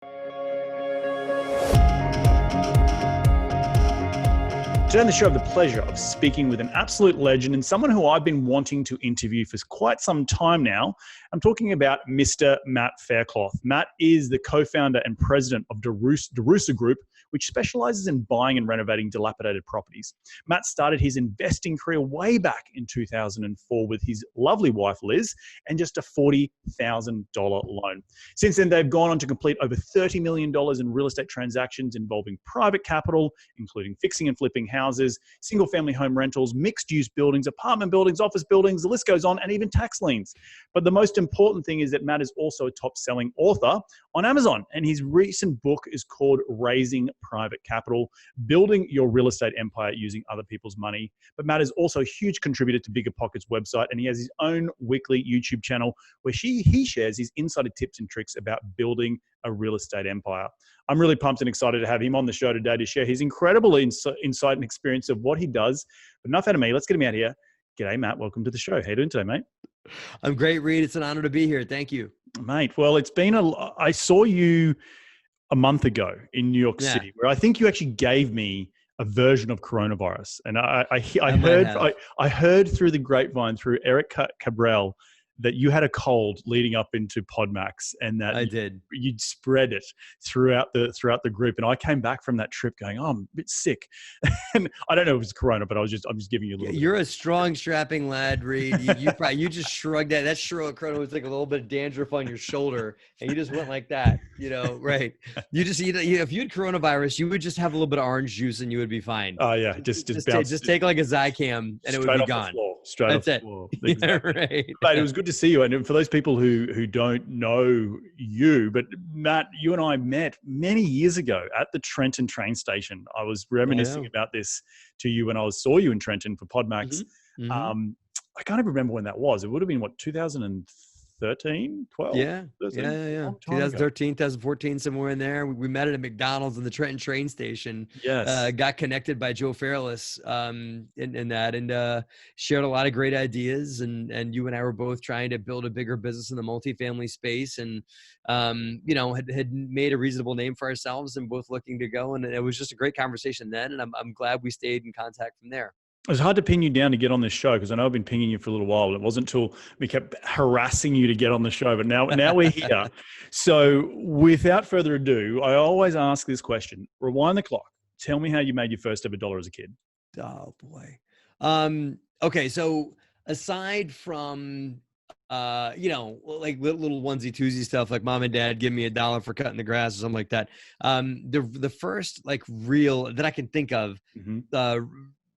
Today on the show, I have the pleasure of speaking with an absolute legend and someone who I've been wanting to interview for quite some time now. I'm talking about Mr. Matt Faircloth. Matt is the co-founder and president of DeRusa Group, which specializes in buying and renovating dilapidated properties. Matt started his investing career way back in 2004 with his lovely wife, Liz, and just a $40,000 loan. Since then, they've gone on to complete over $30 million in real estate transactions involving private capital, including fixing and flipping houses, single-family home rentals, mixed-use buildings, apartment buildings, office buildings, the list goes on, and even tax liens. But the most important thing is that Matt is also a top-selling author on Amazon, and his recent book is called Raising Private Capital, Building Your Real Estate Empire Using Other People's Money. But Matt is also a huge contributor to Bigger Pockets website, and he has his own weekly YouTube channel where he shares his insider tips and tricks about building a real estate empire. I'm really pumped and excited to have him on the show today to share his incredible insight and experience of what he does. But enough out of me. Let's get him out here. G'day, Matt. Welcome to the show. How you doing today, mate? I'm great, Reed. It's an honor to be here. Thank you. Mate, well, I saw you a month ago in New York City, where I think you actually gave me a version of coronavirus. And I heard through the grapevine, through Eric Cabral, that you had a cold leading up into PodMax, and that you'd spread it throughout the group. And I came back from that trip going, oh, I'm a bit sick. And I don't know if it was corona, but I'm just giving you a little. You're a strong, strapping lad, Reed. You just shrugged that. That corona was like a little bit of dandruff on your shoulder, and you just went like that, right? If you had coronavirus, you would just have a little bit of orange juice, and you would be fine. Oh yeah, just take like a Zycam, and it would be gone. Straight off the floor. Exactly. Yeah, right. But it was good to see you. And for those people who don't know you, but Matt, you and I met many years ago at the Trenton train station. I was reminiscing about this to you when I saw you in Trenton for PodMax. Mm-hmm. I can't even remember when that was. It would have been 2013, 12? Yeah. 2013, 2014, somewhere in there. We met at a McDonald's in the Trenton train station. Yes. Got connected by Joe Fairless in that, and shared a lot of great ideas. And you and I were both trying to build a bigger business in the multifamily space, and had made a reasonable name for ourselves, and both looking to go. And it was just a great conversation then, and I'm glad we stayed in contact from there. It was hard to pin you down to get on this show, because I know I've been pinging you for a little while. It wasn't until we kept harassing you to get on the show, but now we're here. So without further ado, I always ask this question: rewind the clock. Tell me how you made your first ever dollar as a kid. Oh boy. Okay. So aside from, like little onesie twosie stuff, like mom and dad give me $1 for cutting the grass or something like that. The first like real that I can think of,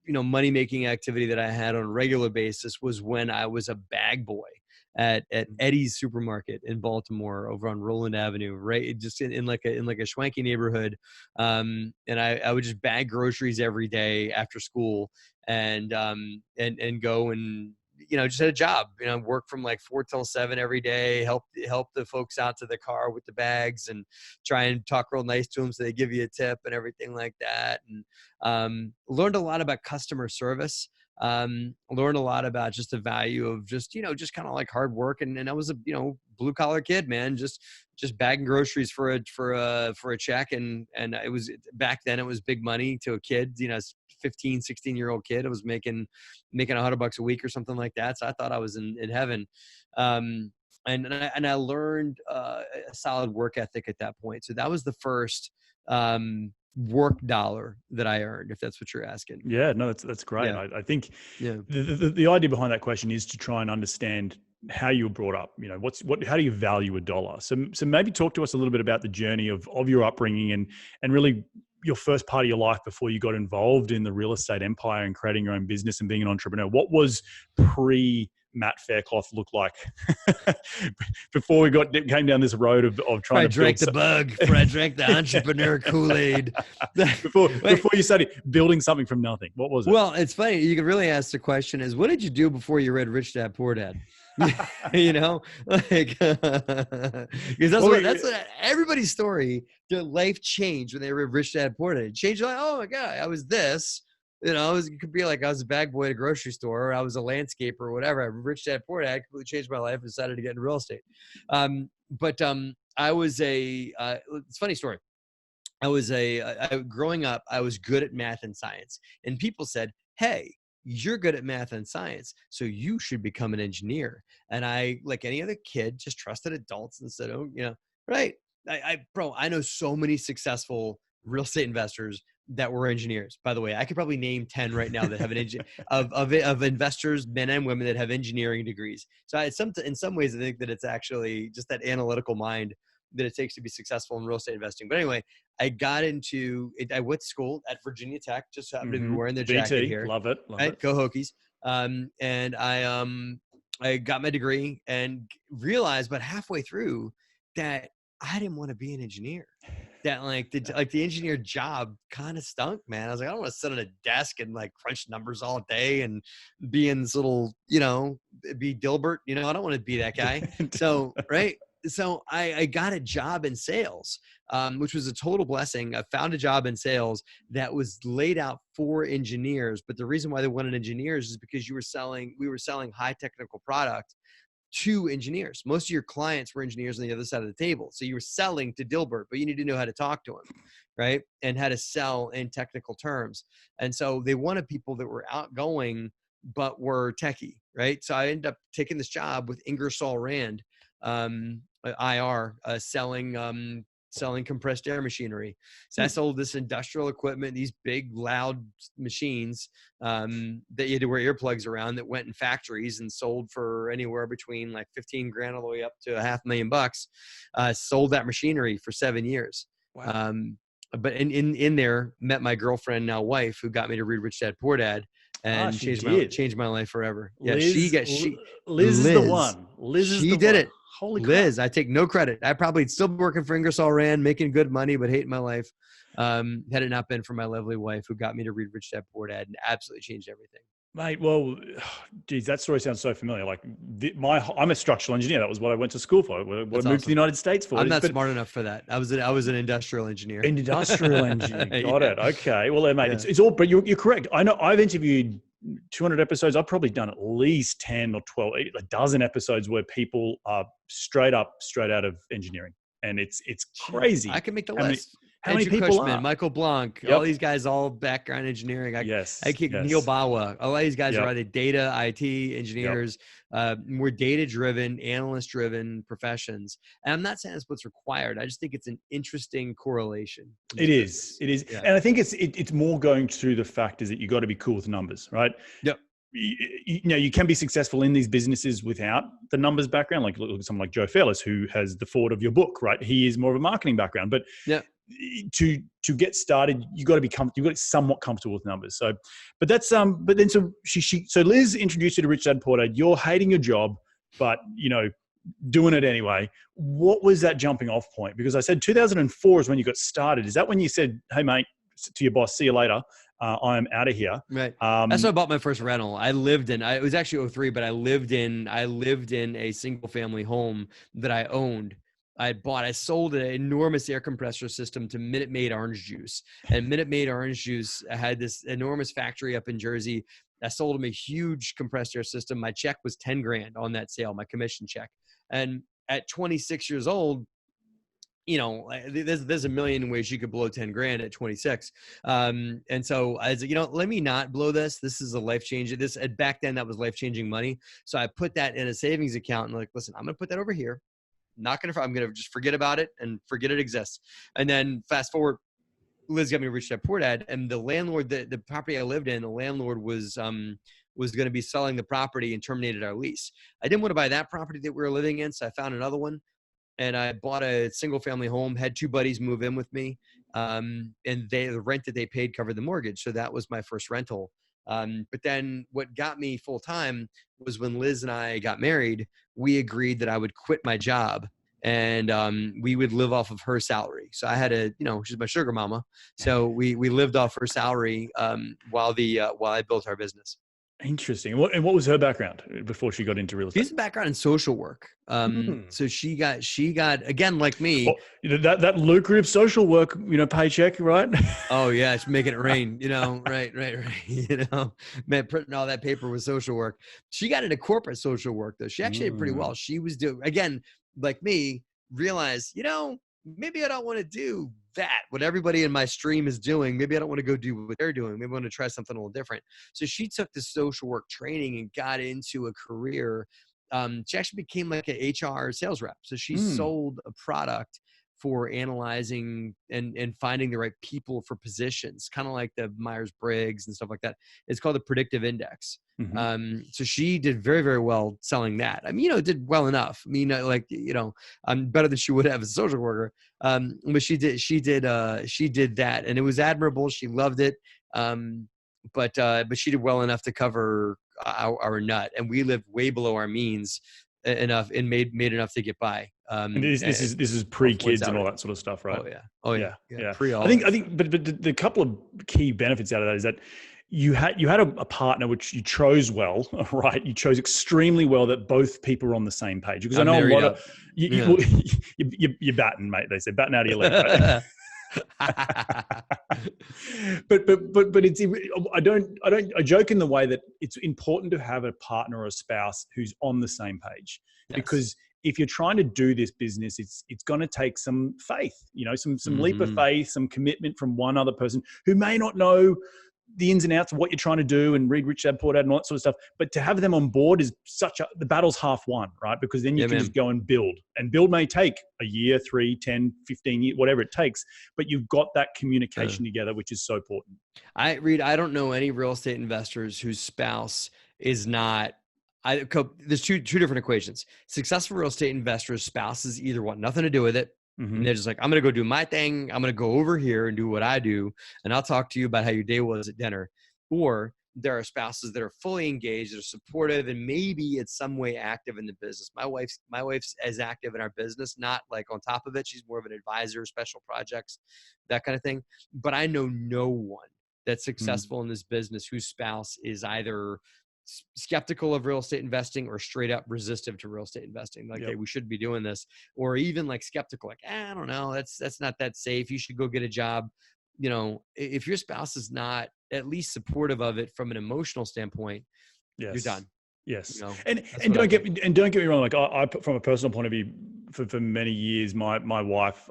money-making activity that I had on a regular basis was when I was a bag boy at Eddie's Supermarket in Baltimore over on Roland Avenue, right? Just in like a swanky neighborhood. And I would just bag groceries every day after school and go and, just had a job, work from like 4 till 7 every day, help the folks out to the car with the bags and try and talk real nice to them so they give you a tip and everything like that. And learned a lot about customer service. Learned a lot about just the value of just kind of like hard work. And I was a, blue collar kid, man, just bagging groceries for a check. And it was, back then it was big money to a kid, 15, 16-year-old kid. I was making $100 a week or something like that. So I thought I was in heaven. And I learned a solid work ethic at that point. So that was the first, work dollar that I earned, if that's what you're asking. Yeah, no, that's great. Yeah. I think the idea behind that question is to try and understand how you were brought up. How do you value a dollar? So maybe talk to us a little bit about the journey of your upbringing and really your first part of your life before you got involved in the real estate empire and creating your own business and being an entrepreneur. What was Matt Faircloth look like before we came down this road of trying to drank the bug, before I drank the entrepreneur Kool-Aid. before you started building something from nothing? What was it? Well, it's funny. You can really ask the question is, what did you do before you read Rich Dad Poor Dad? Because that's what everybody's story. Their life changed when they read Rich Dad Poor Dad. It changed, like, oh my God, I was this. It could be like I was a bag boy at a grocery store, or I was a landscaper or whatever. Rich Dad Poor Dad completely changed my life and decided to get into real estate. But I was it's a funny story. Growing up, I was good at math and science, and people said, "Hey, you're good at math and science, so you should become an engineer." And I, like any other kid, just trusted adults and said, "Oh, right." Bro, I know so many successful real estate investors that were engineers. By the way, I could probably name 10 right now that have of investors, men and women, that have engineering degrees. So in some ways, I think that it's actually just that analytical mind that it takes to be successful in real estate investing. But anyway, I got into it. I went to school at Virginia Tech, just happened to be wearing the jacket here. Love it. Right? Go Hokies. And I got my degree and realized about halfway through that I didn't want to be an engineer. That like the engineer job kind of stunk, man. I was like, I don't want to sit at a desk and like crunch numbers all day and be in this little, be Dilbert. I don't want to be that guy. So, right. So I got a job in sales, which was a total blessing. I found a job in sales that was laid out for engineers. But the reason why they wanted engineers is because we were selling high technical product to engineers. Most of your clients were engineers on the other side of the table. So you were selling to Dilbert, but you need to know how to talk to him, right? And how to sell in technical terms. And so they wanted people that were outgoing, but were techie, right? So I ended up taking this job with Ingersoll Rand, IR, selling compressed air machinery. So I sold this industrial equipment, these big, loud machines that you had to wear earplugs around, that went in factories and sold for anywhere between like 15 grand all the way up to $500,000. Sold that machinery for 7 years. Wow. But in there, met my girlfriend, now wife, who got me to read Rich Dad Poor Dad. And changed my life forever. Yeah, Liz is the one. She did it. Holy Liz, crap. I take no credit. I probably still be working for Ingersoll Rand, making good money, but hating my life. Had it not been for my lovely wife who got me to read Rich Dad Poor Dad and absolutely changed everything. Mate, well, geez, that story sounds so familiar. Like I'm a structural engineer. That was what I went to school for. What I moved to the United States for. I'm not smart enough for that. I was an industrial engineer. Industrial engineer. Got it. Okay. Well, mate, it's all. But you're correct. I know. I've interviewed 200 episodes. I've probably done at least 10 or 12, a dozen episodes where people are straight out of engineering, and it's crazy. I can make the list. How many people Cushman, are? Michael Blanc, all these guys, all background engineering. I kick Neil Bawa. All these guys are either data, IT engineers. More data-driven, analyst-driven professions. And I'm not saying that's what's required. I just think it's an interesting correlation. It is. Yeah. And I think it's more going to the fact is that you got to be cool with numbers, right? Yep. You can be successful in these businesses without the numbers background. Like look at someone like Joe Fairless, who has the forward of your book, right? He is more of a marketing background, but to get started, you got to be somewhat comfortable with numbers. So, but that's but then so so Liz introduced you to Rich Dad Poor Dad. You're hating your job, but doing it anyway. What was that jumping off point? Because I said 2004 is when you got started. Is that when you said, "Hey mate," to your boss, "See you later. I'm out of here." Right. That's when I bought my first rental. It was actually 2003, but I lived in a single family home that I owned. I sold an enormous air compressor system to Minute Maid Orange Juice. And Minute Maid Orange Juice had this enormous factory up in Jersey. I sold them a huge compressed air system. My check was 10 grand on that sale, my commission check. And at 26 years old, there's a million ways you could blow 10 grand at 26. And so I was like, let me not blow this. This is a life changer. Back then that was life-changing money. So I put that in a savings account and listen, I'm going to put that over here. I'm going to just forget about it and forget it exists. And then fast forward, Liz got me to Rich Dad Poor Dad, and the landlord, the property I lived in, the landlord was going to be selling the property and terminated our lease. I didn't want to buy that property that we were living in, so I found another one, and I bought a single family home, had 2 buddies move in with me, and the rent that they paid covered the mortgage. So that was my first rental. But then what got me full time was when Liz and I got married, we agreed that I would quit my job and we would live off of her salary. So I had she's my sugar mama. So we lived off her salary while I built our business. Interesting. And what was her background before she got into real estate? She's a background in social work. So she got again, like me, that lucrative social work, paycheck, right? Oh yeah, it's making it rain. Right. Man, printing all that paper with social work. She got into corporate social work though. She actually did pretty well. She was doing, again, like me, realize, maybe I don't want to do that, what everybody in my stream is doing. Maybe I don't want to go do what they're doing. Maybe I want to try something a little different. So she took the social work training and got into a career. She actually became like an HR sales rep. So she sold a product for analyzing and finding the right people for positions, kind of like the Myers-Briggs and stuff like that. It's called the predictive index. So she did very, very well selling that. I mean, did well enough. I mean, better than she would have as a social worker. But she did that, and it was admirable. She loved it. But she did well enough to cover our nut, and we lived way below our means enough and made enough to get by. And this is pre-kids and all that sort of stuff, right? Oh yeah. Pre all. I think, but the couple of key benefits out of that is that you had a partner which you chose well, right? You chose extremely well that both people are on the same page. Because I know a lot of you're batting, mate. They say batting out of your leg. Right? but it's I joke in the way that it's important to have a partner or a spouse who's on the same page. Yes. Because if you're trying to do this business, it's going to take some faith, some leap of faith, some commitment from one other person who may not know the ins and outs of what you're trying to do and read Rich Dad Poor Dad and all that sort of stuff. But to have them on board is the battle's half won, right? Because then you can just go and build. And build may take a year, 3, 10, 15 years, whatever it takes. But you've got that communication together, which is so important. I don't know any real estate investors whose spouse is not. There's two different equations. Successful real estate investors' spouses either want nothing to do with it, and they're just like, I'm going to go do my thing. I'm going to go over here and do what I do, and I'll talk to you about how your day was at dinner. Or there are spouses that are fully engaged, that are supportive, and maybe it's some way active in the business. My wife's as active in our business, not like on top of it. She's more of an advisor, special projects, that kind of thing. But I know no one that's successful in this business whose spouse is either skeptical of real estate investing or straight up resistive to real estate investing. Like, hey, we shouldn't be doing this. Or even like skeptical, like, I don't know, that's not that safe. You should go get a job. If your spouse is not at least supportive of it from an emotional standpoint, you're done. Yes. And don't get me wrong. Like I from a personal point of view, for many years, my wife,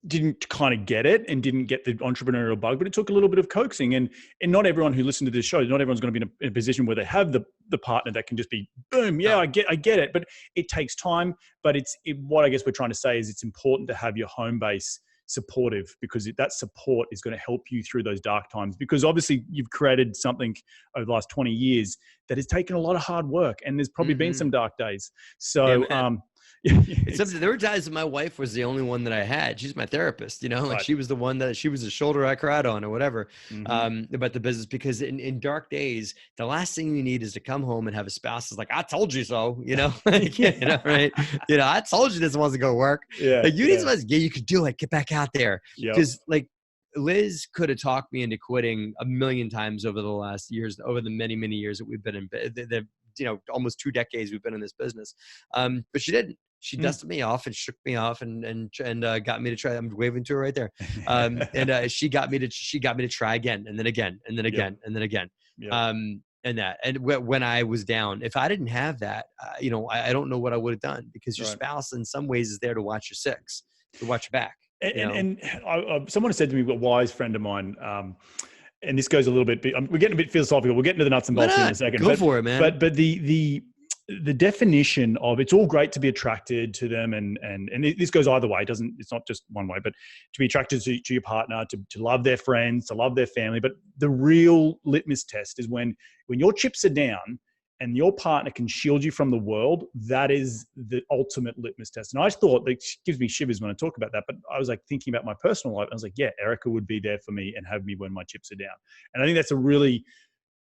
didn't kind of get it and didn't get the entrepreneurial bug, but it took a little bit of coaxing. And not everyone who listened to this show, not everyone's going to be in a position where they have the partner that can just be boom. Yeah, I get it. But it takes time. But what I guess we're trying to say is it's important to have your home base supportive, because that support is going to help you through those dark times. Because obviously you've created something over the last 20 years that has taken a lot of hard work, and there's probably been some dark days. So, there were times that my wife was the only one that I had. She's my therapist, like she was the one that she was the shoulder I cried on or whatever, about the business. Because in dark days, the last thing you need is to come home and have a spouse that's like, I told you so, right? I told you this wasn't going to work. Like, you need somebody, you could do it. Get back out there. Because like Liz could have talked me into quitting a million times over the last years, over the many, many years that we've been in almost 2 decades we've been in this business. But she didn't. She dusted me off and shook me off and got me to try. I'm waving to her right there. She got me to try again, and then again, and then again, and then again. And when I was down, if I didn't have that, I don't know what I would have done, because your spouse in some ways is there to watch your six, to watch your back. And someone said to me, a wise friend of mine, and this goes a little bit, we're getting a bit philosophical. We'll get into the nuts and bolts in a second. Go for it, man. But the definition of, it's all great to be attracted to them, and this goes either way. It's not just one way, but to be attracted to your partner, to love their friends, to love their family. But the real litmus test is when your chips are down and your partner can shield you from the world. That is the ultimate litmus test. And I thought, that gives me shivers when I talk about that, but I was like thinking about my personal life. I was like, yeah, Erica would be there for me and have me when my chips are down. And I think that's a really,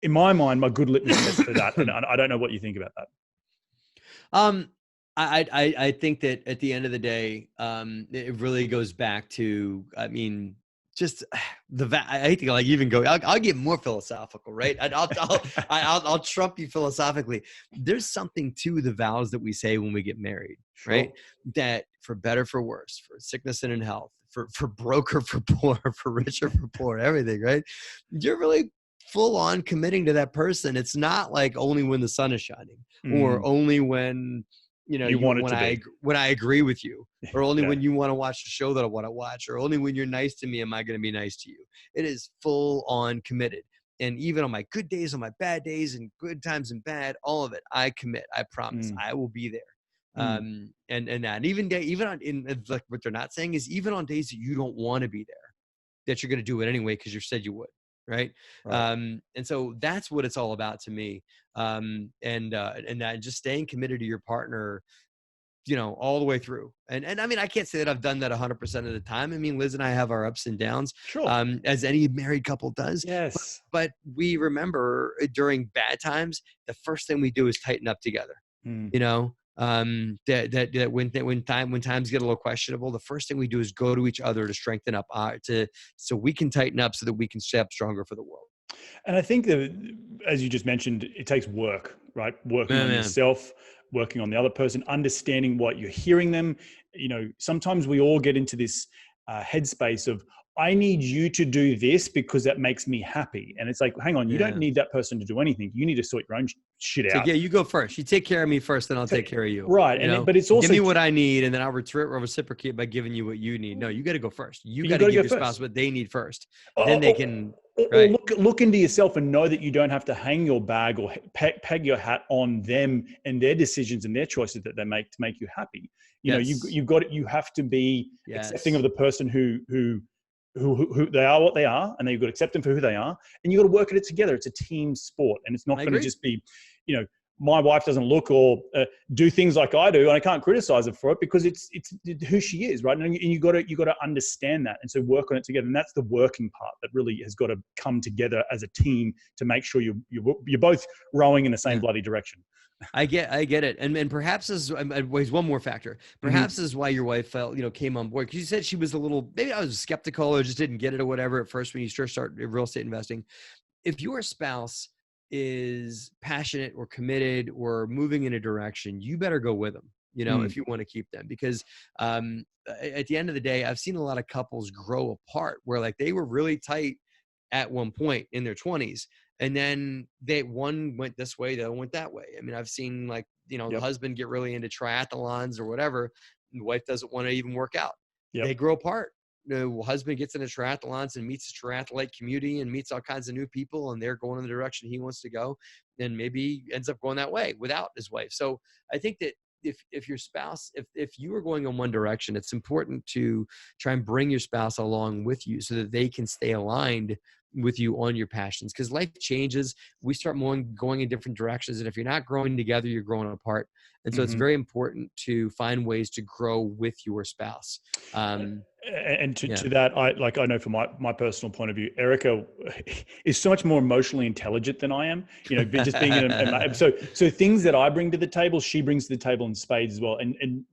in my mind, my good litmus test for that. And I don't know what you think about that. I think that at the end of the day, it really goes back to, just I hate to even go. I'll get more philosophical, right? I'll trump you philosophically. There's something to the vows that we say when we get married, right? That for better, for worse, for sickness and in health, for broke or for poor, for rich or for poor, everything, right? You're really full on committing to that person. It's not like only when the sun is shining, or only when you know, You want it to be. when I agree with you, or only Okay. when you want to watch the show that I want to watch, or only when you're nice to me am I going to be nice to you. It is full on committed. And even on my good days, on my bad days, and good times and bad, all of it, I commit. I promise Mm. I will be there. Mm. And even on, like what they're not saying is even on days that you don't want to be there, that you're going to do it anyway because you said you would, right? Right. And so that's what it's all about to me. And that just staying committed to your partner, you know, all the way through. And I mean, I can't say that I've done that 100% of the time. I mean, Liz and I have our ups and downs, Sure. as any married couple does. Yes. But we remember during bad times, the first thing we do is tighten up together. Mm. You know, that when times get a little questionable, the first thing we do is go to each other to strengthen up, so we can tighten up so that we can stay up stronger for the world. And I think that, as you just mentioned, it takes work, right? Working on Man. yourself, working on the other person, understanding what you're hearing them. You know, sometimes we all get into this headspace of, I need you to do this because that makes me happy. And it's like, hang on, you don't Yeah. need that person to do anything. You need to sort your own shit It's like, out. yeah, you go first. You take care of me first, then I'll take care of you. Right. You know, But it's give also, me what I need, and then I'll reciprocate by giving you what you need. No, you got to go first. You you got got to to give go your spouse first. what they need first. Or, Then they can, or right? look into yourself and know that you don't have to hang your bag or peg your hat on them and their decisions and their choices that they make to make you happy. You know, Yes. you have to be accepting Yes. of the person who they are, what they are, and then you've got to accept them for who they are, and you've got to work at it together. It's a team sport, and it's not I going to agree. just be, you know, my wife doesn't look or do things like I do, and I can't criticize her for it because it's who she is, right? And you got to understand that, and so work on it together. And that's the working part that really has got to come together as a team to make sure you're both rowing in the same Yeah. bloody direction. I get it. And perhaps as one more factor, perhaps Mm-hmm. is why your wife felt, you know, came on board. Cause you said she was a little, maybe I was skeptical or just didn't get it or whatever at first when you first start real estate investing. If your spouse is passionate or committed or moving in a direction, you better go with them, you know, if you want to keep them, because at the end of the day, I've seen a lot of couples grow apart where like they were really tight at one point in their 20s, and then one went this way, the other went that way. I mean, I've seen like, you know, the Yep. husband get really into triathlons or whatever, and the wife doesn't want to even work out. Yep. They grow apart. The husband gets into triathlons and meets the triathlete community and meets all kinds of new people, and they're going in the direction he wants to go, and maybe ends up going that way without his wife. So I think that if your spouse, if you are going in one direction, it's important to try and bring your spouse along with you so that they can stay aligned with you on your passions, because life changes. We start going in different directions, and if you're not growing together, you're growing apart. And so it's Mm-hmm. very important to find ways to grow with your spouse. And to that, I know from my personal point of view, Erica is so much more emotionally intelligent than I am. You know, just being in so things that I bring to the table, she brings to the table in spades as well. And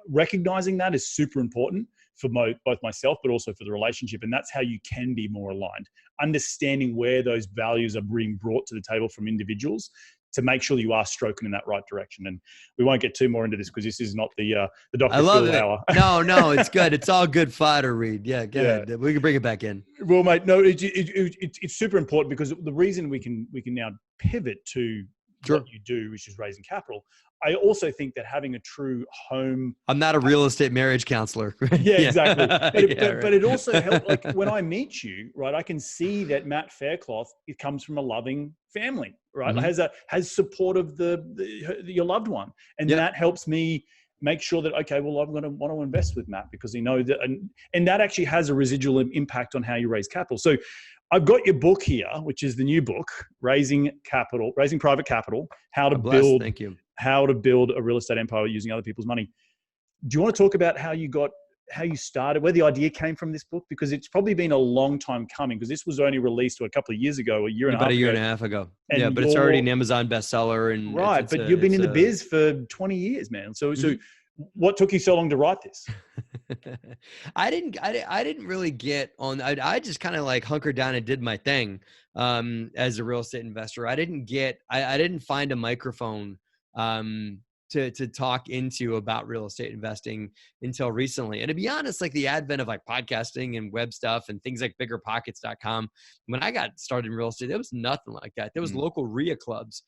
recognizing that is super important for both myself, but also for the relationship. And that's how you can be more aligned. Understanding where those values are being brought to the table from individuals to make sure you are stroking in that right direction. And we won't get too more into this because this is not the I Dr. love Phil it. hour. No, it's good. It's all good fodder, Reed. Yeah, go ahead. We can bring it back in. Well, mate, no, it's super important because the reason we can now pivot to what you do, which is raising capital. I also think that having a true home. I'm not a real estate marriage counselor. Yeah, exactly. But it also helps. Like when I meet you, right, I can see that Matt Faircloth, it comes from a loving family, right? Mm-hmm. Has support of your loved one, and that helps me make sure that, okay, well, I'm going to want to invest with Matt because he knows that, and that actually has a residual impact on how you raise capital. So I've got your book here, which is the new book, Raising Private Capital, how to build a real estate empire using other people's money. Do you want to talk about how you started, where the idea came from this book? Because it's probably been a long time coming, because this was only released a couple of years ago, about a year and a half ago. Yeah, but it's already an Amazon bestseller. And right, but you've been in the biz for 20 years, man. So what took you so long to write this? I didn't really get on. I just kind of like hunkered down and did my thing as a real estate investor. I didn't find a microphone to talk into about real estate investing until recently. And to be honest, like the advent of like podcasting and web stuff and things like biggerpockets.com, when I got started in real estate, there was nothing like that. There was local RIA clubs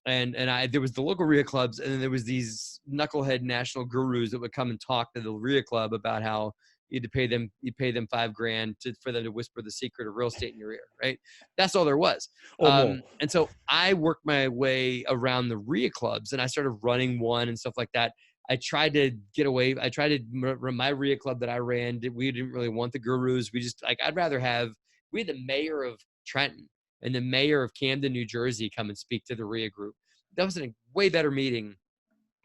there was the local RIA clubs, and then there was these knucklehead national gurus that would come and talk to the RIA club about how you pay them $5,000 for them to whisper the secret of real estate in your ear, right? That's all there was. Or more. And so I worked my way around the RIA clubs, and I started running one and stuff like that. I tried to get away. I tried to run my RIA club that I ran. We didn't really want the gurus. We just I'd rather we had the mayor of Trenton and the mayor of Camden, New Jersey come and speak to the RIA group. That was a way better meeting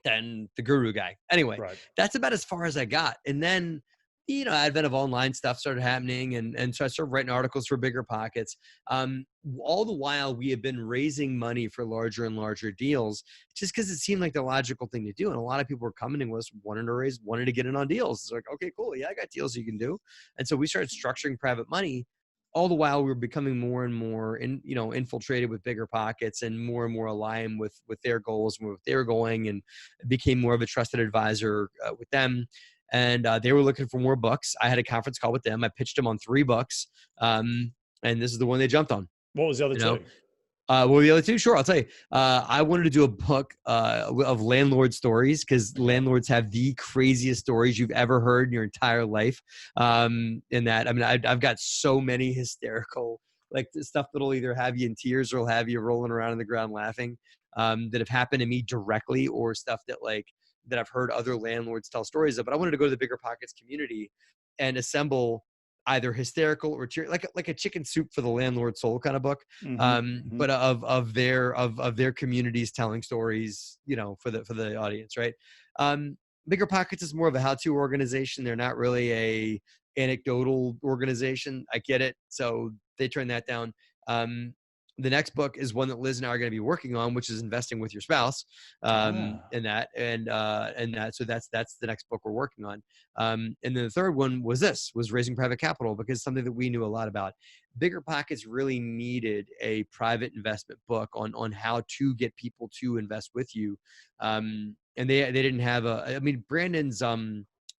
than the guru guy. Anyway, Right. That's about as far as I got. And then, advent of online stuff started happening. And so I started writing articles for Bigger Pockets. All the while we had been raising money for larger and larger deals, just because it seemed like the logical thing to do. And a lot of people were coming to us wanted to get in on deals. It's like, okay, cool. Yeah, I got deals you can do. And so we started structuring private money. All the while we were becoming more and more infiltrated with Bigger Pockets and more aligned with their goals and where they were going, and became more of a trusted advisor with them. And they were looking for more books. I had a conference call with them. I pitched them on 3 books. And this is the one they jumped on. What was the other two? Well, the other two, sure, I'll tell you. I wanted to do a book of landlord stories, because landlords have the craziest stories you've ever heard in your entire life. In that, I mean, I've got so many hysterical, like, stuff that'll either have you in tears or will have you rolling around on the ground laughing, that have happened to me directly, or stuff that I've heard other landlords tell stories of. But I wanted to go to the Bigger Pockets community and assemble either hysterical or like a chicken soup for the landlord soul kind of book, but of their communities telling stories, for the audience, right? Bigger Pockets is more of a how-to organization. They're not really a anecdotal organization. I get it, so they turned that down. The next book is one that Liz and I are going to be working on, which is Investing with Your Spouse. So that's the next book we're working on. And then the third one was Raising Private Capital, because something that we knew a lot about. Bigger Pockets really needed a private investment book on how to get people to invest with you. And they didn't have Brandon's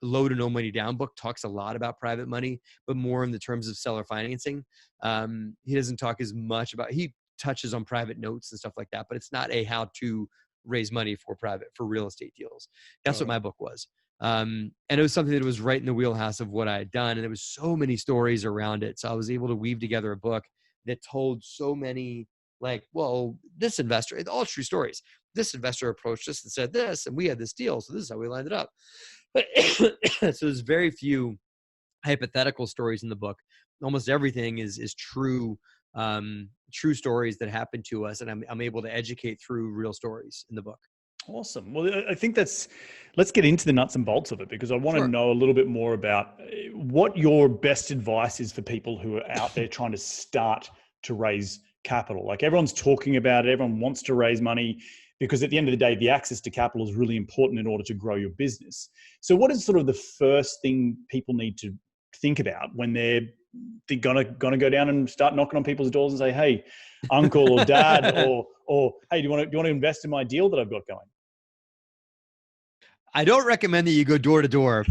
Low to No Money Down book talks a lot about private money, but more in the terms of seller financing. He doesn't talk as much about, he touches on private notes and stuff like that, but it's not a how to raise money for real estate deals. That's what my book was. And it was something that was right in the wheelhouse of what I had done. And there was so many stories around it. So I was able to weave together a book that told so many, this investor, all true stories. This investor approached us and said this, and we had this deal. So this is how we lined it up. So there's very few hypothetical stories in the book. Almost everything is true stories that happen to us, and I'm able to educate through real stories in the book. Awesome. Well, I think let's get into the nuts and bolts of it, because I want to know a little bit more about what your best advice is for people who are out there trying to start to raise capital. Like, everyone's talking about it. Everyone wants to raise money, because at the end of the day, the access to capital is really important in order to grow your business. So what is sort of the first thing people need to think about when they're gonna go down and start knocking on people's doors and say, hey, uncle or dad, or hey, do you want to invest in my deal that I've got going? I don't recommend that you go door to door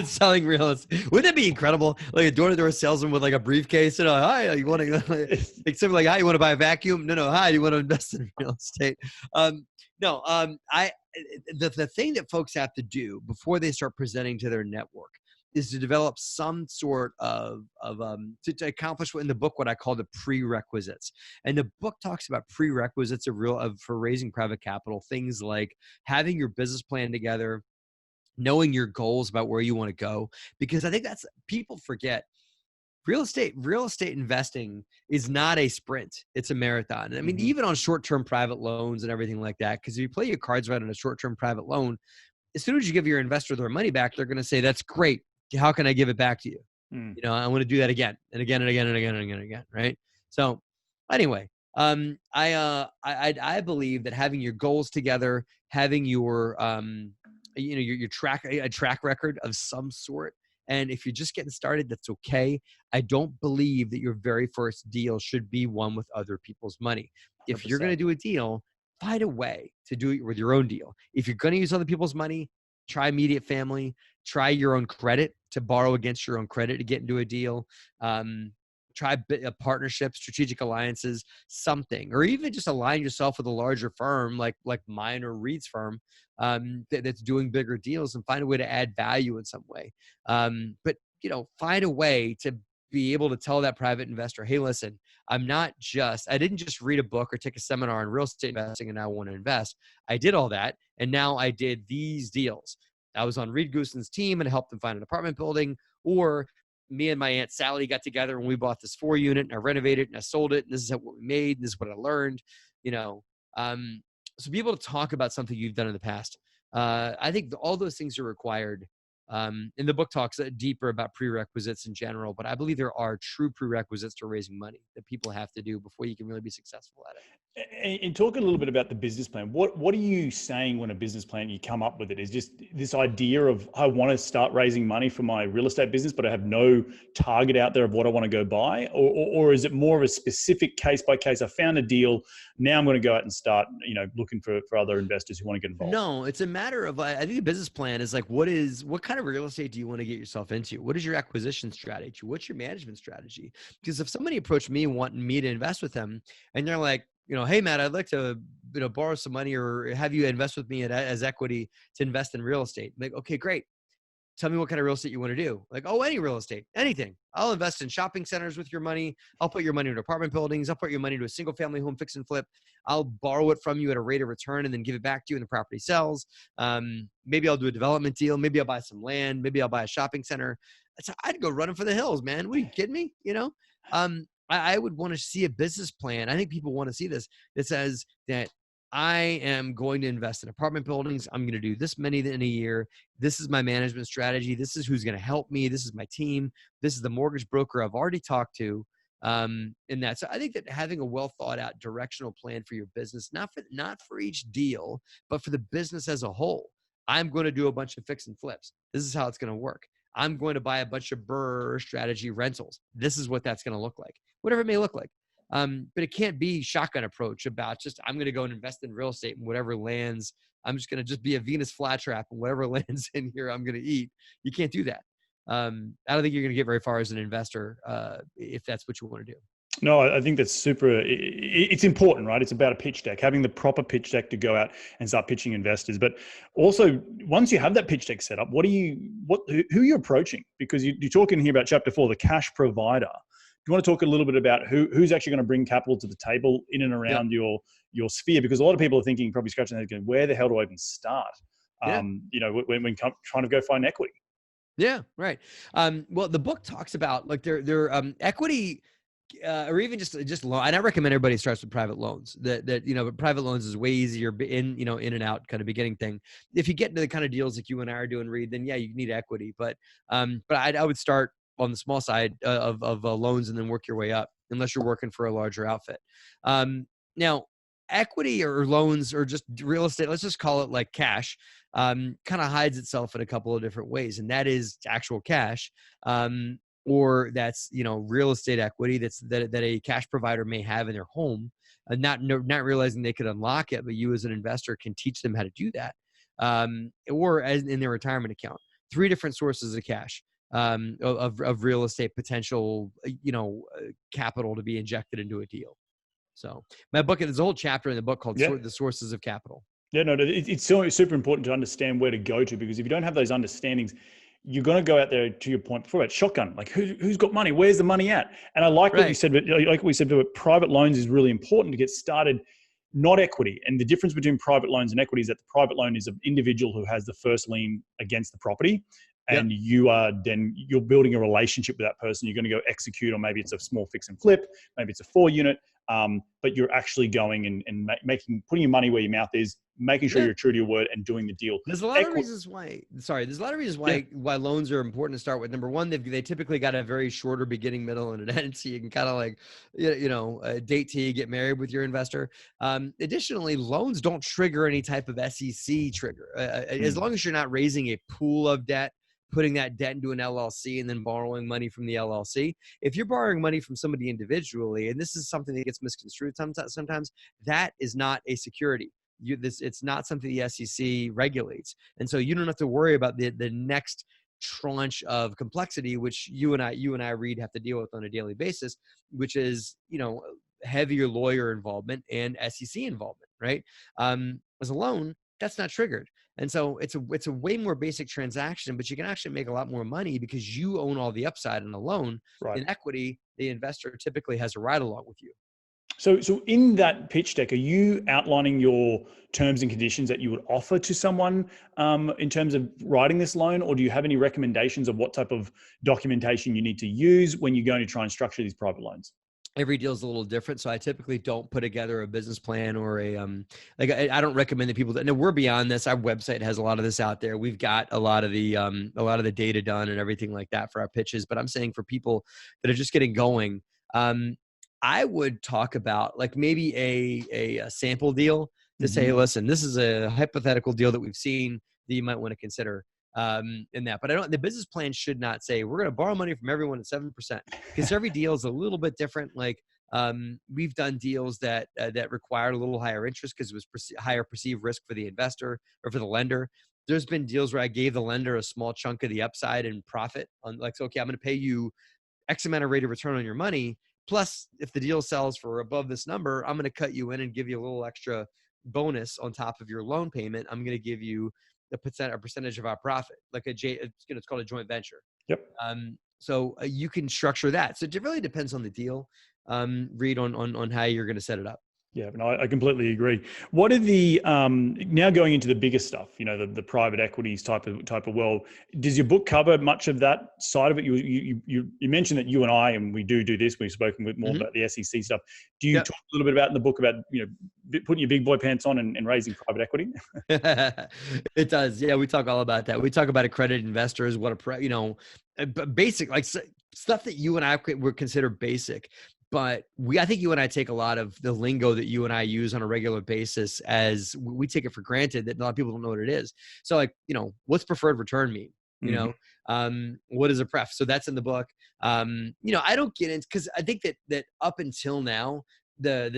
selling real estate. Wouldn't that be incredible? Like a door-to-door salesman with like a briefcase, hi, you want to like something like, hi, you want to buy a vacuum? No, hi, you want to invest in real estate? The thing that folks have to do before they start presenting to their network is to develop some sort of to accomplish what in the book, what I call the prerequisites. And the book talks about prerequisites for raising private capital, things like having your business plan together, knowing your goals about where you want to go, because I think people forget real estate investing is not a sprint. It's a marathon. I mean, even on short-term private loans and everything like that, because if you play your cards right on a short-term private loan, as soon as you give your investor their money back, they're going to say, that's great. How can I give it back to you? I want to do that again and again and again and again and again and again. Right. So anyway, I believe that having your goals together, having your, your track record of some sort. And if you're just getting started, that's okay. I don't believe that your very first deal should be one with other people's money. If 100%. You're going to do a deal, find a way to do it with your own deal. If you're going to use other people's money, try immediate family, try your own credit to borrow against your own credit to get into a deal. try a partnership, strategic alliances, something, or even just align yourself with a larger firm like mine or Reed's firm, that's doing bigger deals, and find a way to add value in some way. But find a way to be able to tell that private investor, hey, listen, I didn't just read a book or take a seminar on real estate investing and now want to invest. I did all that, and now I did these deals. I was on Reed Goossens' team and helped them find an apartment building, or me and my Aunt Sally got together and we bought this 4-unit and I renovated and I sold it. And this is what we made. And this is what I learned, so be able to talk about something you've done in the past. I think all those things are required. And the book talks deeper about prerequisites in general, but I believe there are true prerequisites to raising money that people have to do before you can really be successful at it. And talk a little bit about the business plan. What are you saying when a business plan you come up with it is just this idea of, I want to start raising money for my real estate business, but I have no target out there of what I want to go buy? Or is it more of a specific case by case? I found a deal. Now I'm going to go out and start, looking for other investors who want to get involved. No, it's a matter of, I think the business plan is like, what kind of real estate do you want to get yourself into? What is your acquisition strategy? What's your management strategy? Because if somebody approached me wanting me to invest with them and they're like, hey, Matt, I'd like to, borrow some money or have you invest with me as equity to invest in real estate. I'm like, okay, great. Tell me what kind of real estate you want to do. Like, any real estate, anything. I'll invest in shopping centers with your money. I'll put your money into apartment buildings. I'll put your money into a single family home fix and flip. I'll borrow it from you at a rate of return and then give it back to you when the property sells. Maybe I'll do a development deal. Maybe I'll buy some land. Maybe I'll buy a shopping center. So I'd go running for the hills, man. What, are you kidding me? I would want to see a business plan. I think people want to see this that says that I am going to invest in apartment buildings. I'm going to do this many in a year. This is my management strategy. This is who's going to help me. This is my team. This is the mortgage broker I've already talked to. In that. So I think that having a well thought out directional plan for your business, not for each deal, but for the business as a whole. I'm going to do a bunch of fix and flips. This is how it's going to work. I'm going to buy a bunch of BRRRR strategy rentals. This is what that's going to look like, whatever it may look like. But it can't be shotgun approach about just, I'm going to go and invest in real estate and whatever lands, I'm just going to just be a Venus flytrap and whatever lands in here, I'm going to eat. You can't do that. I don't think you're going to get very far as an investor if that's what you want to do. No, I think that's super. It's important, right? It's about a pitch deck, having the proper pitch deck to go out and start pitching investors. But also, once you have that pitch deck set up, who are you approaching? Because you're talking here about chapter 4, the cash provider. Do you want to talk a little bit about who's actually going to bring capital to the table in and around your sphere? Because a lot of people are thinking, probably scratching their head, going, where the hell do I even start? When trying to go find equity. Yeah, right. Well, the book talks about like their equity. Or even just loan. And I recommend everybody starts with private loans. But private loans is way easier in and out kind of beginning thing. If you get into the kind of deals like you and I are doing, Reed, then yeah, you need equity. But I would start on the small side of loans and then work your way up, unless you're working for a larger outfit. Now, equity or loans or just real estate, let's just call it like cash, kind of hides itself in a couple of different ways, and that is actual cash. Or that's real estate equity that a cash provider may have in their home, not realizing they could unlock it, but you as an investor can teach them how to do that, or as in their retirement account. 3 different sources of cash, of real estate potential, capital to be injected into a deal. So my book, there's a whole chapter in the book called The Sources of Capital. Yeah, no, it's so super important to understand where to go to, because if you don't have those understandings, you're going to go out there, to your point before, about shotgun. Like, who's got money? Where's the money at? And I like what you said, but like we said, but private loans is really important to get started, not equity. And the difference between private loans and equity is that the private loan is an individual who has the first lien against the property. And you're building a relationship with that person. You're going to go execute, or maybe it's a small fix and flip, maybe it's a 4-unit, but you're actually going and putting your money where your mouth is, making sure you're true to your word and doing the deal. There's a lot of reasons why. Why loans are important to start with. Number one, they typically got a very shorter beginning, middle, and an end, so you can kind of like, date till you get married with your investor. Additionally, loans don't trigger any type of SEC trigger, as long as you're not raising a pool of debt, putting that debt into an LLC and then borrowing money from the LLC. If you're borrowing money from somebody individually, and this is something that gets misconstrued sometimes, that is not a security. It's not something the SEC regulates. And so you don't have to worry about the next tranche of complexity, which you and I Reed have to deal with on a daily basis, which is, heavier lawyer involvement and SEC involvement, right? As a loan, that's not triggered. And so it's a way more basic transaction, but you can actually make a lot more money because you own all the upside in a loan. Right. In equity, the investor typically has a ride along with you. So in that pitch deck, are you outlining your terms and conditions that you would offer to someone in terms of writing this loan, or do you have any recommendations of what type of documentation you need to use when you're going to try and structure these private loans? Every deal is a little different, so I typically don't put together a business plan or a I don't recommend that people. No, we're beyond this. Our website has a lot of this out there. We've got a lot of the data done and everything like that for our pitches. But I'm saying for people that are just getting going, I would talk about like maybe a sample deal to say, hey, listen, this is a hypothetical deal that we've seen that you might want to consider in that. But the business plan should not say we're going to borrow money from everyone at 7%, because every deal is a little bit different. Like we've done deals that required a little higher interest because it was higher perceived risk for the investor or for the lender. There's been deals where I gave the lender a small chunk of the upside and profit on, like, so, okay, I'm going to pay you X amount of rate of return on your money. Plus, if the deal sells for above this number, I'm going to cut you in and give you a little extra bonus on top of your loan payment. I'm going to give you a percentage of our profit, like it's called a joint venture. Yep. So you can structure that. So it really depends on the deal. Read on how you're going to set it up. Yeah, no, I completely agree. What are the now going into the bigger stuff? The private equities type of world. Does your book cover much of that side of it? You mentioned that you and I, and we do this. We've spoken with more about the SEC stuff. Do you talk a little bit about in the book about putting your big boy pants on and raising private equity? It does. Yeah, we talk all about that. We talk about accredited investors, basic, like stuff that you and I would consider basic. But I think you and I take a lot of the lingo that you and I use on a regular basis as we take it for granted that a lot of people don't know what it is. So like, what's preferred return mean? What is a pref? So that's in the book. I don't get into, because I think that up until now, the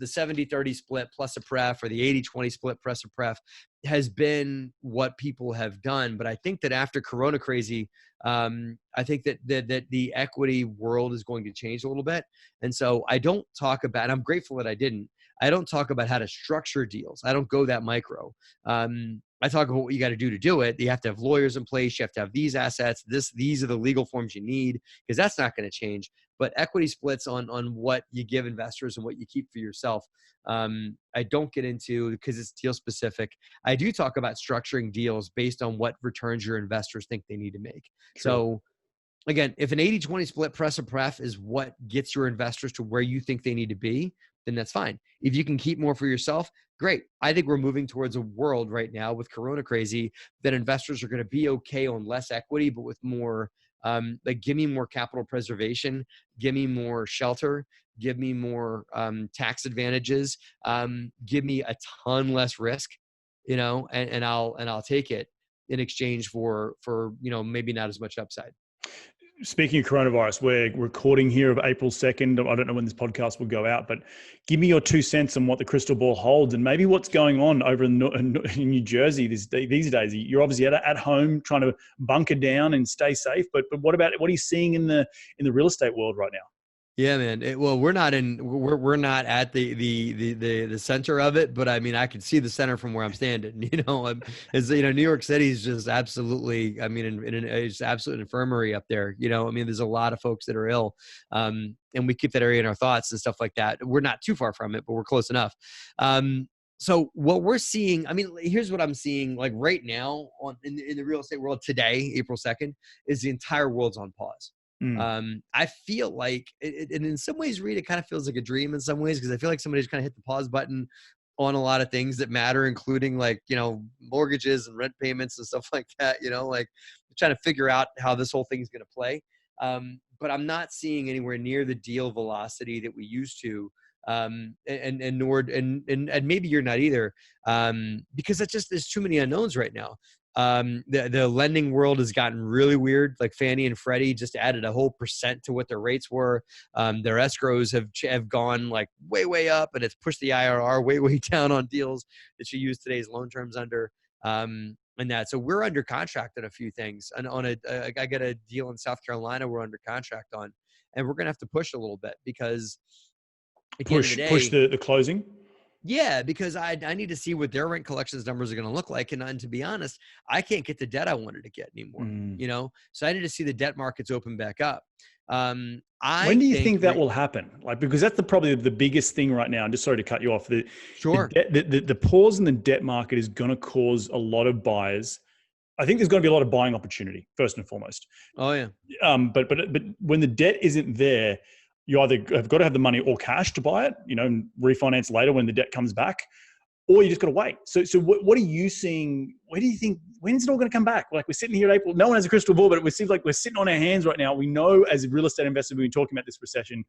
70-30 split plus a pref, or the 80-20 split plus a pref, has been what people have done. But I think that after Corona crazy, I think that the equity world is going to change a little bit. And so I don't talk about, I'm grateful that I don't talk about how to structure deals. I don't go that micro. I talk about what you got to do it. You have to have lawyers in place. You have to have these assets. These are the legal forms you need, because that's not going to change. But equity splits on what you give investors and what you keep for yourself, I don't get into, because it's deal specific. I do talk about structuring deals based on what returns your investors think they need to make. True. So again, if an 80-20 split press or pref is what gets your investors to where you think they need to be, then that's fine. If you can keep more for yourself, great. I think we're moving towards a world right now with Corona crazy that investors are going to be okay on less equity, but with more, like, give me more capital preservation, give me more shelter, give me more tax advantages, give me a ton less risk, and I'll take it in exchange for maybe not as much upside. Speaking of coronavirus, we're recording here of April 2nd. I don't know when this podcast will go out, but give me your 2 cents on what the crystal ball holds and maybe what's going on over in New Jersey these days. You're obviously at home trying to bunker down and stay safe, but what are you seeing in the real estate world right now? Yeah, man. We're not at the center of it, but I mean, I can see the center from where I'm standing. New York City is just absolutely. I mean, it's absolute infirmary up there. I mean, there's a lot of folks that are ill, and we keep that area in our thoughts and stuff like that. We're not too far from it, but we're close enough. So what we're seeing, I mean, here's what I'm seeing, like right now in the real estate world today, April 2nd, is the entire world's on pause. I feel like, and in some ways, Reed, it kind of feels like a dream in some ways, because I feel like somebody's kind of hit the pause button on a lot of things that matter, including like, mortgages and rent payments and stuff like that, like trying to figure out how this whole thing is going to play. But I'm not seeing anywhere near the deal velocity that we used to. And maybe you're not either, because there's too many unknowns right now. The lending world has gotten really weird. Like Fannie and Freddie just added a whole % to what their rates were. Their escrows have gone like way up, and it's pushed the IRR way down on deals that you use today's loan terms under. and that. So we're under contract on a few things, and I got a deal in South Carolina we're under contract on, and we're gonna have to push a little bit because at the end of the Push day, the closing. yeah, because I need to see what their rent collections numbers are going to look like. And to be honest, I can't get the debt I wanted to get anymore, you know? So I need to see the debt markets open back up. When do you think that will happen? Like, because that's probably the biggest thing right now. I'm just sorry to cut you off. Sure. The pause in the debt market is going to cause a lot of buyers. I think there's going to be a lot of buying opportunity first and foremost. Oh yeah. But when the debt isn't there, you either have got to have the money or cash to buy it, you know, and refinance later when the debt comes back, or you just got to wait. So what are you seeing? Where do you think, when's it all going to come back? Like, we're sitting here in April, no one has a crystal ball, but it seems like we're sitting on our hands right now. We know as real estate investors, we've been talking about this recession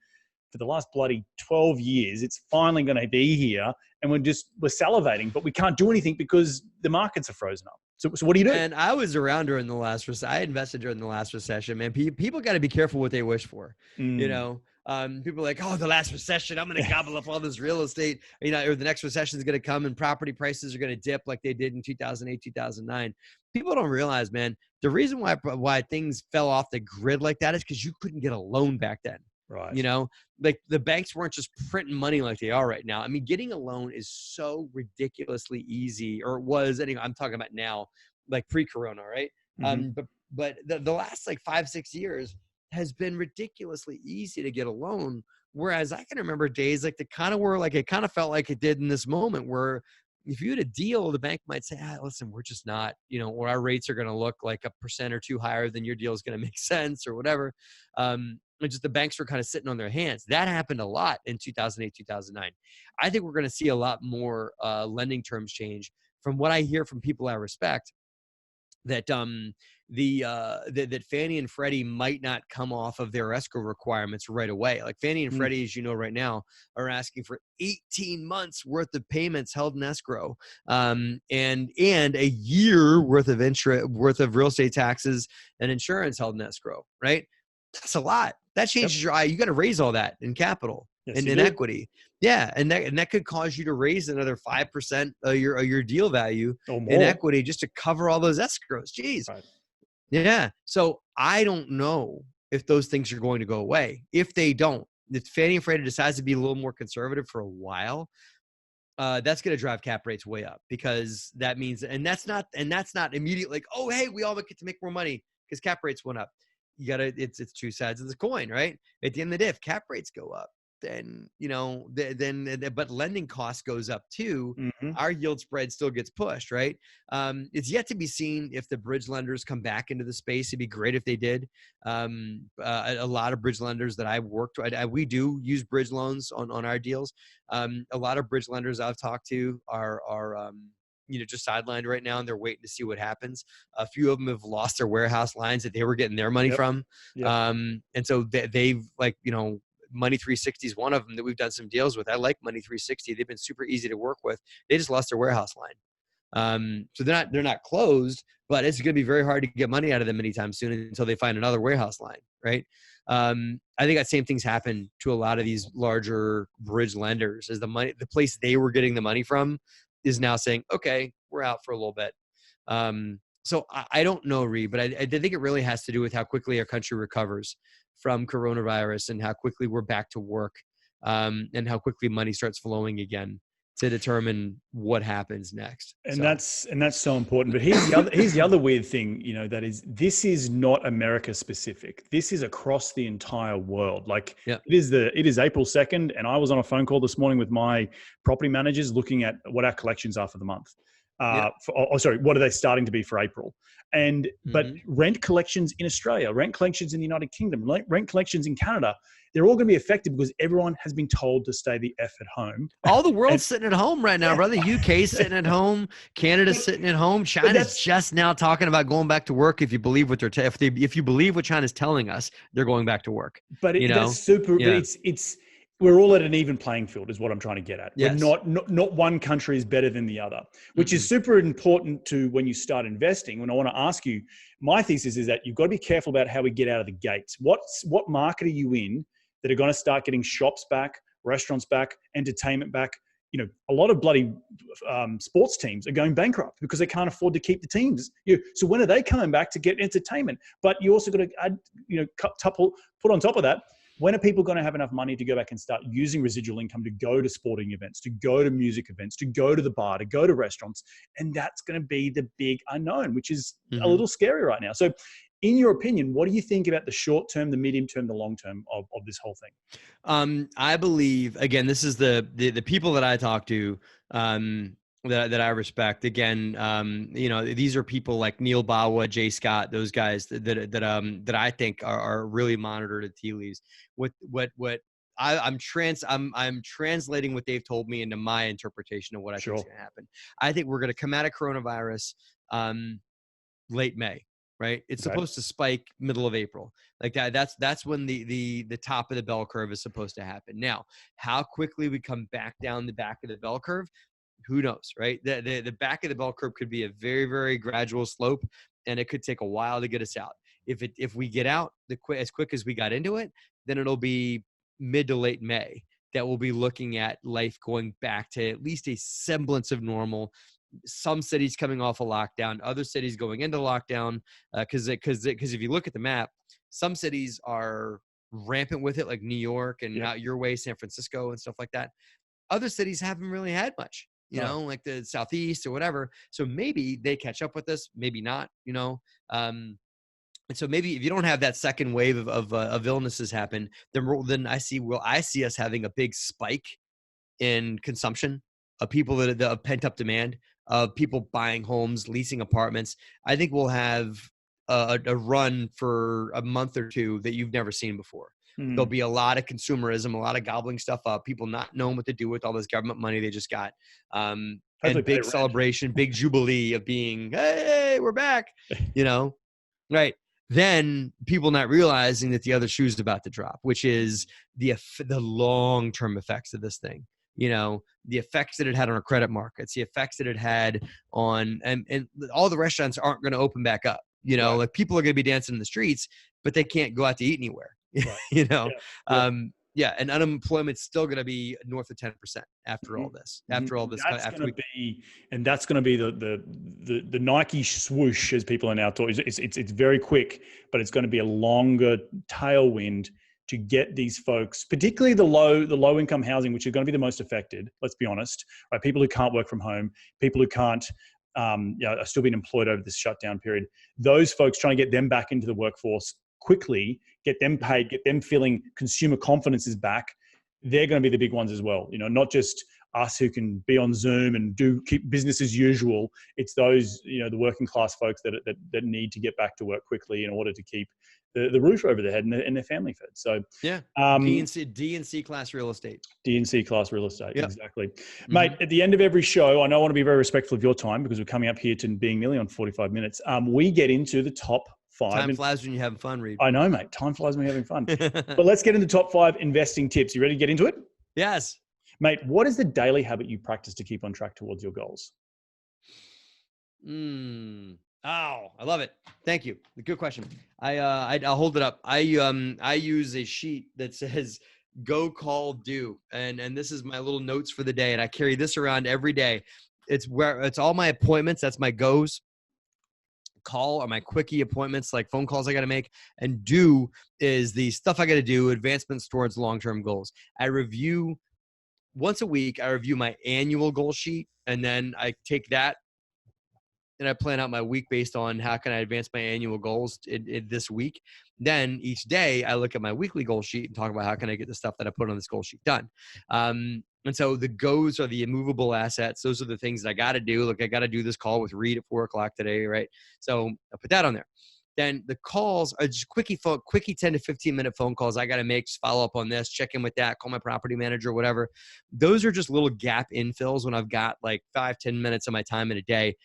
for the last bloody 12 years. It's finally going to be here, and we're salivating, but we can't do anything because the markets are frozen up. So what do you do? And I was around during the last recession. I invested during the last recession, man. People got to be careful what they wish for, you know? People are like, oh, the last recession, I'm going to gobble up all this real estate, you know, or the next recession is going to come and property prices are going to dip like they did in 2008, 2009. People don't realize, man, the reason why things fell off the grid like that is because you couldn't get a loan back then. Right. You know, like the banks weren't just printing money like they are right now. I mean, getting a loan is so ridiculously easy, or it was anyway. I'm talking about now, like pre-corona, right? But the last like 5-6 years has been ridiculously easy to get a loan. Whereas I can remember days like it kind of felt like it did in this moment where if you had a deal, the bank might say, listen, we're just not, you know, or our rates are going to look like 1% or 2% higher than your deal is going to make sense or whatever. And just the banks were kind of sitting on their hands. That happened a lot in 2008, 2009. I think we're going to see a lot more lending terms change. From what I hear from people I respect, that that Fannie and Freddie might not come off of their escrow requirements right away. Like Fannie and Freddie, as you know, right now are asking for 18 months worth of payments held in escrow, and a year worth of real estate taxes and insurance held in escrow. Right? That's a lot. That changes your eye. You got to raise all that in capital and in equity. Yeah. And that could cause you to raise another 5% of your deal value in equity just to cover all those escrows. Jeez. Right. Yeah. So I don't know if those things are going to go away. If they don't, if Fannie and Freddie decides to be a little more conservative for a while, that's going to drive cap rates way up, because that means, and that's not immediately like, oh, hey, we all get to make more money because cap rates went up. You gotta, it's two sides of the coin, right? At the end of the day, if cap rates go up, then, you know, but lending cost goes up too. Our yield spread still gets pushed, right? It's yet to be seen if the bridge lenders come back into the space. It'd be great if they did. A lot of bridge lenders that I've worked with, we do use bridge loans on our deals. A lot of bridge lenders I've talked to are you know, just sidelined right now, and they're waiting to see what happens. A few of them have lost their warehouse lines that they were getting their money from. And so they've, like, you know, Money 360 is one of them that we've done some deals with. I like Money 360. They've been super easy to work with. They just lost their warehouse line. So they're not closed, but it's going to be very hard to get money out of them anytime soon until they find another warehouse line. Right. I think that same thing's happened to a lot of these larger bridge lenders, is the place they were getting the money from is now saying, okay, we're out for a little bit. So I don't know, Reed, but I think it really has to do with how quickly our country recovers from coronavirus and how quickly we're back to work, and how quickly money starts flowing again to determine what happens next. And that's so important. But here's the other weird thing, you know, that is, this is not America specific. This is across the entire world. Like, it is April 2nd, and I was on a phone call this morning with my property managers looking at what our collections are for the month. What are they starting to be for April? And but rent collections in Australia, rent collections in the United Kingdom, rent collections in Canada, they're all going to be affected because everyone has been told to stay the F at home. All the world's sitting at home right now, brother. UK's sitting at home. Canada's sitting at home. China's just now talking about going back to work. If you believe what if you believe what China's telling us, they're going back to work. But that's super. Yeah. But we're all at an even playing field, is what I'm trying to get at. Yes. We're not one country is better than the other, which is super important to when you start investing. When I want to ask you, my thesis is that you've got to be careful about how we get out of the gates. What market are you in that are going to start getting shops back, restaurants back, entertainment back, a lot of bloody sports teams are going bankrupt because they can't afford to keep the teams. So when are they coming back to get entertainment? But you also got to add, put on top of that, when are people going to have enough money to go back and start using residual income to go to sporting events, to go to music events, to go to the bar, to go to restaurants? And that's going to be the big unknown, which is a little scary right now. So in your opinion, what do you think about the short term, the medium term, the long term of this whole thing? I believe, again, this is the people that I talk to, that I respect. Again, these are people like Neil Bawa, Jay Scott, those guys that I think are really monitored at tea leaves. I'm translating what they've told me into my interpretation of what I think is going to happen. I think we're going to come out of coronavirus late May. Right. It's supposed to spike middle of April like that. That's when the top of the bell curve is supposed to happen. Now, how quickly we come back down the back of the bell curve, who knows? Right. The back of the bell curve could be a very, very gradual slope, and it could take a while to get us out. If we get out as quick as we got into it, then it'll be mid to late May that we'll be looking at life going back to at least a semblance of normal. Some cities coming off a lockdown, other cities going into lockdown. Because if you look at the map, some cities are rampant with it, like New York and out your way, San Francisco and stuff like that. Other cities haven't really had much, like the Southeast or whatever. So maybe they catch up with us, maybe not, And so maybe if you don't have that second wave of illnesses happen, then I see us having a big spike in consumption of people that of pent up demand, of people buying homes, leasing apartments. I think we'll have a run for a month or two that you've never seen before. There'll be a lot of consumerism, a lot of gobbling stuff up, people not knowing what to do with all this government money they just got. And big celebration, big jubilee of being, hey, we're back, right? Then people not realizing that the other shoe's about to drop, which is the long-term effects of this thing. The effects that it had on our credit markets, the effects that it had on, and all the restaurants aren't going to open back up. Like people are going to be dancing in the streets, but they can't go out to eat anywhere. And unemployment's still going to be north of 10% after all this. After all this, that's going to be the Nike swoosh, as people are now talking. It's very quick, but it's going to be a longer tailwind to get these folks, particularly the low income housing, which are going to be the most affected. Let's be honest, right? People who can't work from home, people who can't, are still being employed over this shutdown period. Those folks, trying to get them back into the workforce quickly, get them paid, get them feeling consumer confidence is back. They're going to be the big ones as well. Not just us who can be on Zoom and keep business as usual. It's those, the working class folks that need to get back to work quickly in order to keep the roof over their head and their family fed. So D and C class real estate. D and C class real estate, exactly. Mate, at the end of every show, I know I want to be very respectful of your time because we're coming up here to being nearly on 45 minutes. We get into the top 5. Time flies when you're having fun, Reed. I know, mate. Time flies when you're having fun. But let's get into top 5 investing tips. You ready to get into it? Yes. Mate, what is the daily habit you practice to keep on track towards your goals? Oh, I love it. Thank you. Good question. I'll hold it up. I use a sheet that says go, call, do. And this is my little notes for the day. And I carry this around every day. It's all my appointments. That's my goes. Call are my quickie appointments, like phone calls I got to make, and do is the stuff I got to do, advancements towards long-term goals. Once a week, I review my annual goal sheet, and then I take that and I plan out my week based on how can I advance my annual goals in this week. Then each day I look at my weekly goal sheet and talk about how can I get the stuff that I put on this goal sheet done. And so the goes are the immovable assets. Those are the things that I got to do. Like I got to do this call with Reed at 4:00 today, right? So I put that on there. Then the calls are just quickie 10 to 15 minute phone calls I got to make, just follow up on this, check in with that, call my property manager, whatever. Those are just little gap infills when I've got like 5-10 minutes of my time in a day.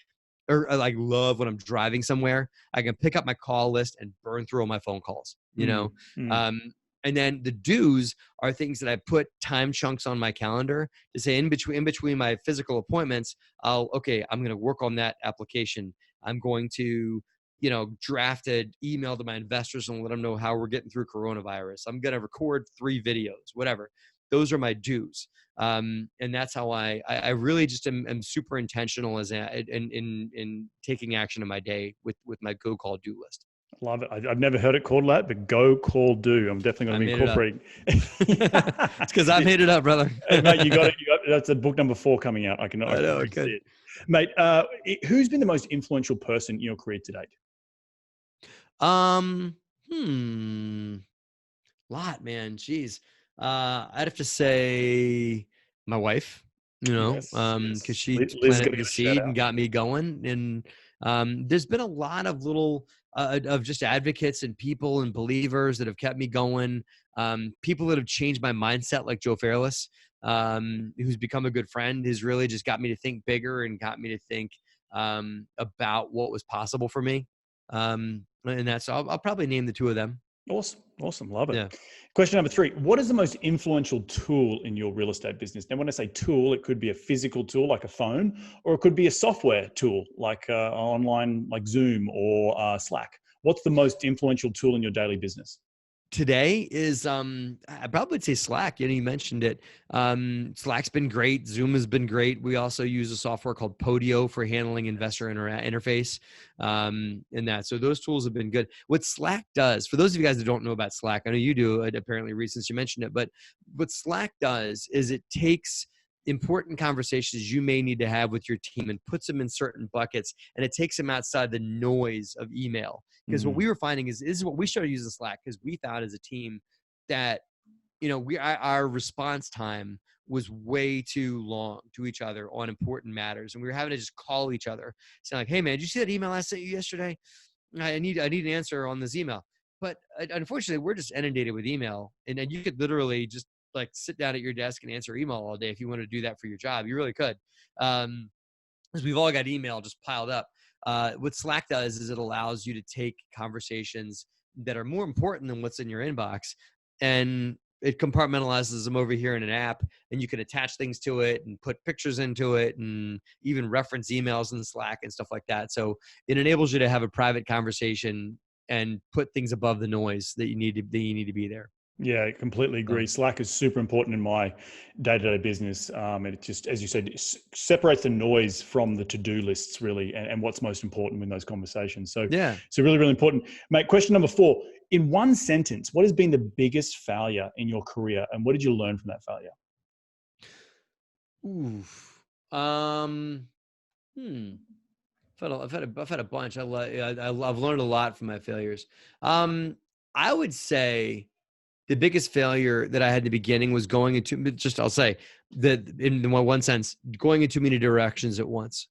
Or I love when I'm driving somewhere, I can pick up my call list and burn through all my phone calls, and then the do's are things that I put time chunks on my calendar to say in between my physical appointments, I'm going to work on that application. I'm going to, draft an email to my investors and let them know how we're getting through coronavirus. I'm going to record 3 videos, whatever. those are my do's. And that's how I really just am super intentional in taking action in my day with my go call do list. Love it. I've never heard it called that, but go, call, do. I'm definitely going to be incorporating. It's because I made it up, brother. Hey, mate, you got it. That's a book number 4 coming out. I can know, see it. Mate, who's been the most influential person in your career to date? Lot, man. Jeez. I'd have to say my wife, because she Liz planted gonna the give a shout seed out. and got me going. And there's been a lot of little of just advocates and people and believers that have kept me going. People that have changed my mindset, like Joe Fairless, who's become a good friend, has really just got me to think bigger and got me to think about what was possible for me. And that's I'll probably name the 2 of them. Awesome. Love it. Yeah. Question number 3. What is the most influential tool in your real estate business? Now, when I say tool, it could be a physical tool like a phone, or it could be a software tool like online, like Zoom or Slack. What's the most influential tool in your daily business? Today is I probably would say Slack. You mentioned it. Slack's been great. Zoom has been great. We also use a software called Podio for handling investor interface, and that. So those tools have been good. What Slack does, for those of you guys that don't know about Slack, I know you do apparently, Reed, since you mentioned it. But what Slack does is it takes important conversations you may need to have with your team and puts them in certain buckets, and it takes them outside the noise of email. Because what we were finding is this is what we started using Slack, because we found as a team that our response time was way too long to each other on important matters, and we were having to just call each other saying like, "Hey man, did you see that email I sent you yesterday? I need an answer on this email." But unfortunately, we're just inundated with email, and you could literally just like sit down at your desk and answer email all day if you want to do that for your job. You really could, because we've all got email just piled up. What Slack does is it allows you to take conversations that are more important than what's in your inbox, and it compartmentalizes them over here in an app, and you can attach things to it and put pictures into it and even reference emails in Slack and stuff like that. So it enables you to have a private conversation and put things above the noise that you need to be there. Yeah, I completely agree. Slack is super important in my day-to-day business. And it just, as you said, separates the noise from the to-do lists really, and what's most important in those conversations. So yeah, so really, really important. Mate, question number 4. In one sentence, what has been the biggest failure in your career, and what did you learn from that failure? Oof. I've had a bunch. I've learned a lot from my failures. I would say the biggest failure that I had in the beginning was going into I'll say that in one sense, going in too many directions at once.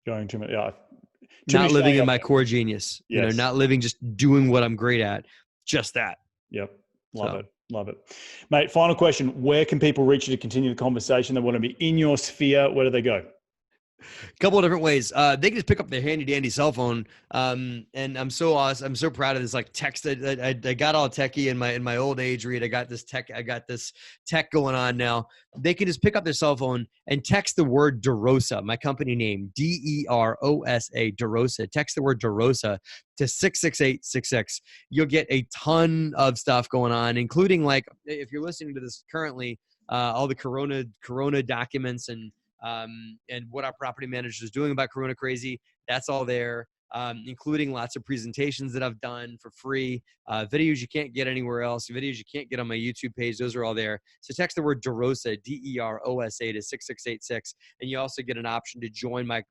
Going too many, Not living in my core genius. Yes. Not living, just doing what I'm great at. Just that. Yep. Love it. Mate, final question. Where can people reach you to continue the conversation? They want to be in your sphere. Where do they go? A couple of different ways. They can just pick up their handy dandy cell phone. And I'm so awesome. I'm so proud of this like text. I got all techie in my old age, Reed. I got this tech going on now. They can just pick up their cell phone and text the word DeRosa, my company name, DEROSA, DeRosa. Text the word DeRosa to 66866. You'll get a ton of stuff going on, including like, if you're listening to this currently, all the Corona documents and what our property manager is doing about Corona Crazy. That's all there, including lots of presentations that I've done for free, videos you can't get anywhere else, videos you can't get on my YouTube page. Those are all there. So text the word DeRosa, DEROSA to 6686. And you also get an option to join my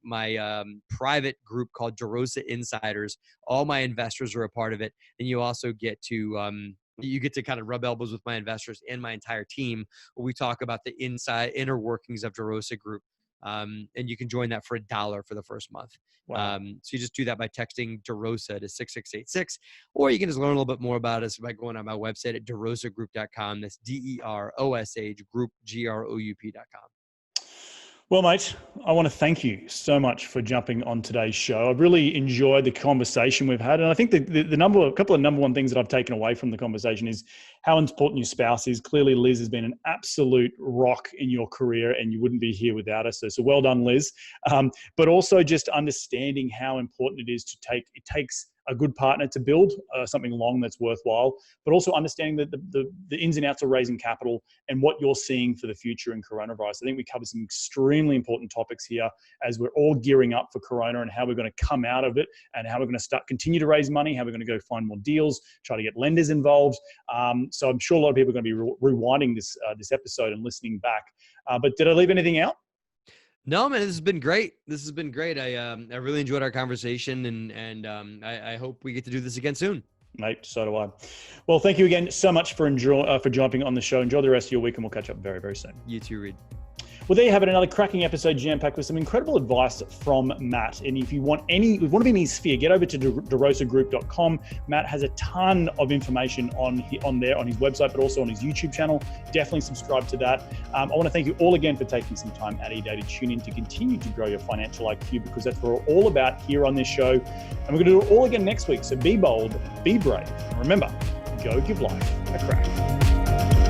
private group called DeRosa Insiders. All my investors are a part of it. And you also get to kind of rub elbows with my investors and my entire team, where we talk about the inner workings of DeRosa Group. And you can join that for $1 for the first month. Wow. So you just do that by texting DeRosa to 6686, or you can just learn a little bit more about us by going on my website at derosagroup.com. That's DEROSA group, GROUP.com. Well, mate, I want to thank you so much for jumping on today's show. I've really enjoyed the conversation we've had. And I think a couple of number one things that I've taken away from the conversation is how important your spouse is. Clearly, Liz has been an absolute rock in your career, and you wouldn't be here without her. So well done, Liz. But also just understanding how important it is it takes a good partner to build something long that's worthwhile, but also understanding the ins and outs of raising capital and what you're seeing for the future in coronavirus. I think we covered some extremely important topics here as we're all gearing up for Corona and how we're going to come out of it and how we're going to continue to raise money, how we're going to go find more deals, try to get lenders involved. So I'm sure a lot of people are going to be rewinding this episode and listening back. But did I leave anything out? No, man, this has been great. I really enjoyed our conversation, and I hope we get to do this again soon. Mate, so do I. Well, thank you again so much for jumping on the show. Enjoy the rest of your week, and we'll catch up very, very soon. You too, Reed. Well, there you have it, another cracking episode jam-packed with some incredible advice from Matt. And if you want to be in his sphere, get over to derosagroup.com. Matt has a ton of information on there on his website, but also on his YouTube channel. Definitely subscribe to that. I want to thank you all again for taking some time out of your day to tune in to continue to grow your financial IQ, because that's what we're all about here on this show. And we're going to do it all again next week. So be bold, be brave, and remember, go give life a crack.